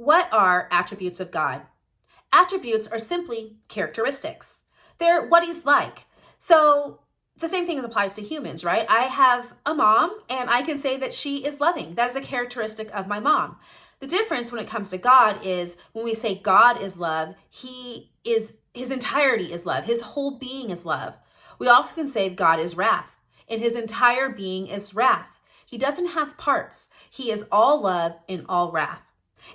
What are attributes of God? Attributes are simply characteristics. They're what he's like. So the same thing applies to humans, right? I have a mom and I can say that she is loving. That is a characteristic of my mom. The difference when it comes to God is when we say God is love, his entirety is love. His whole being is love. We also can say God is wrath, and his entire being is wrath. He doesn't have parts. He is all love and all wrath.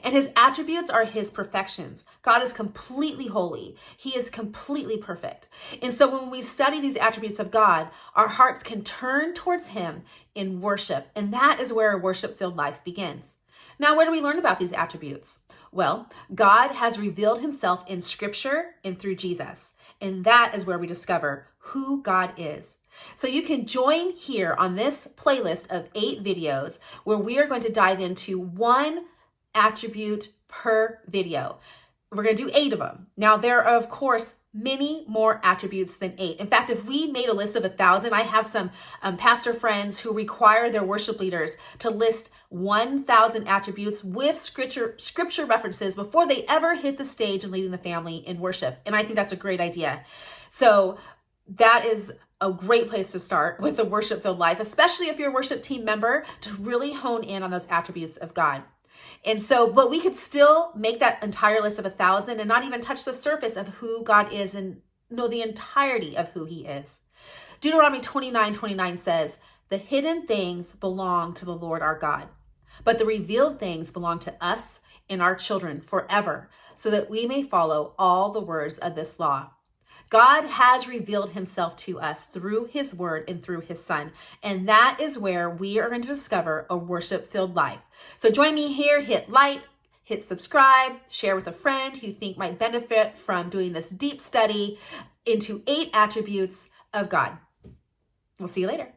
And his attributes are his perfections. God is completely holy. He is completely perfect. And so when we study these attributes of God, our hearts can turn towards him in worship. And that is where a worship-filled life begins. Now, where do we learn about these attributes? Well, God has revealed himself in Scripture and through Jesus. And that is where we discover who God is. So you can join here on this playlist of 8 videos where we are going to dive into one attribute per video. We're going to do 8 of them. Now, there are, of course, many more attributes than 8. In fact, if we made a list of 1,000, I have some pastor friends who require their worship leaders to list 1,000 attributes with scripture references before they ever hit the stage and leading the family in worship. And I think that's a great idea. So that is a great place to start with the worship-filled life, especially if you're a worship team member, to really hone in on those attributes of God. And so, but we could still make that entire list of 1,000 and not even touch the surface of who God is and know the entirety of who he is. Deuteronomy 29:29 says, "The hidden things belong to the Lord our God, but the revealed things belong to us and our children forever, so that we may follow all the words of this law." God has revealed himself to us through his word and through his son. And that is where we are going to discover a worship-filled life. So join me here, hit like, hit subscribe, share with a friend who you think might benefit from doing this deep study into 8 attributes of God. We'll see you later.